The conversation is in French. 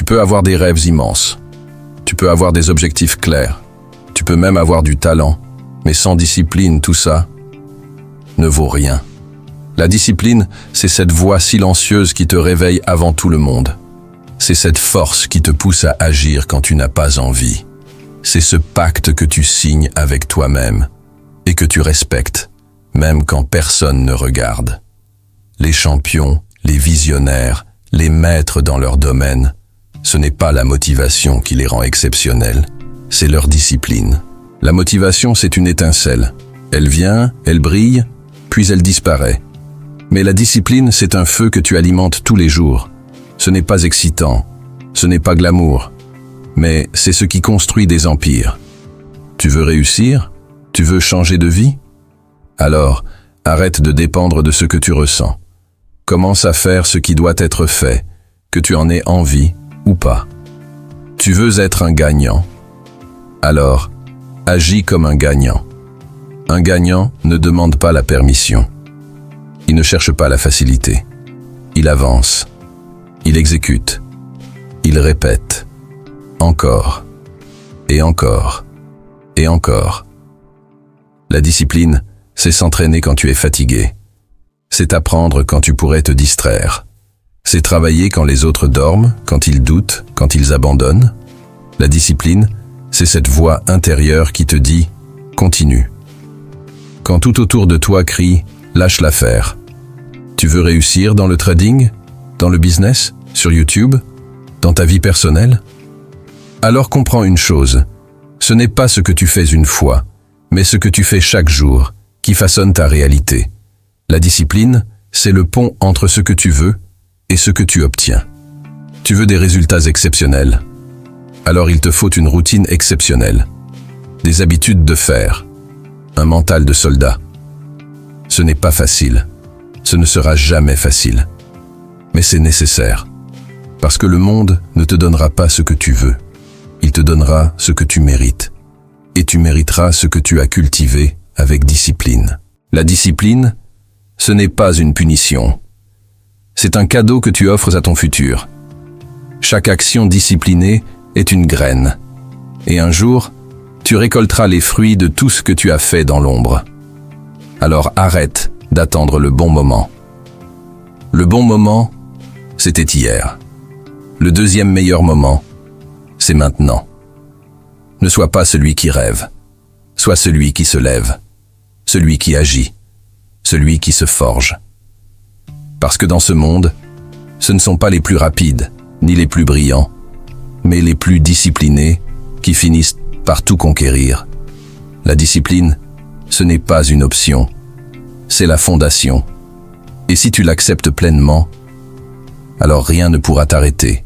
peux avoir des rêves immenses. Tu peux avoir des objectifs clairs. Tu peux même avoir du talent. Mais sans discipline, tout ça ne vaut rien. La discipline, c'est cette voix silencieuse qui te réveille avant tout le monde. C'est cette force qui te pousse à agir quand tu n'as pas envie. C'est ce pacte que tu signes avec toi-même et que tu respectes, même quand personne ne regarde. Les champions, les visionnaires, les maîtres dans leur domaine, ce n'est pas la motivation qui les rend exceptionnels, c'est leur discipline. La motivation, c'est une étincelle. Elle vient, elle brille, puis elle disparaît. Mais la discipline, c'est un feu que tu alimentes tous les jours. Ce n'est pas excitant, ce n'est pas glamour, mais c'est ce qui construit des empires. Tu veux réussir? Tu veux changer de vie? Alors, arrête de dépendre de ce que tu ressens. Commence à faire ce qui doit être fait, que tu en aies envie ou pas. Tu veux être un gagnant? Alors, agis comme un gagnant. Un gagnant ne demande pas la permission. Il ne cherche pas la facilité. Il avance. Il exécute. Il répète. Encore. Et encore. Et encore. La discipline, c'est s'entraîner quand tu es fatigué. C'est apprendre quand tu pourrais te distraire. C'est travailler quand les autres dorment, quand ils doutent, quand ils abandonnent. La discipline, c'est cette voix intérieure qui te dit « Continue ». Quand tout autour de toi crie « Lâche l'affaire ». Tu veux réussir dans le trading, dans le business, sur YouTube, dans ta vie personnelle? Alors comprends une chose, ce n'est pas ce que tu fais une fois, mais ce que tu fais chaque jour qui façonne ta réalité. La discipline, c'est le pont entre ce que tu veux et ce que tu obtiens. Tu veux des résultats exceptionnels? Alors il te faut une routine exceptionnelle, des habitudes de fer, un mental de soldat. Ce n'est pas facile, ce ne sera jamais facile, mais c'est nécessaire, parce que le monde ne te donnera pas ce que tu veux, il te donnera ce que tu mérites, et tu mériteras ce que tu as cultivé avec discipline. La discipline, ce n'est pas une punition, c'est un cadeau que tu offres à ton futur. Chaque action disciplinée est une graine, et un jour, tu récolteras les fruits de tout ce que tu as fait dans l'ombre. Alors arrête d'attendre le bon moment. Le bon moment, c'était hier. Le deuxième meilleur moment, c'est maintenant. Ne sois pas celui qui rêve, sois celui qui se lève, celui qui agit, celui qui se forge. Parce que dans ce monde, ce ne sont pas les plus rapides, ni les plus brillants, mais les plus disciplinés qui finissent par tout conquérir. La discipline, ce n'est pas une option, c'est la fondation. Et si tu l'acceptes pleinement, alors rien ne pourra t'arrêter.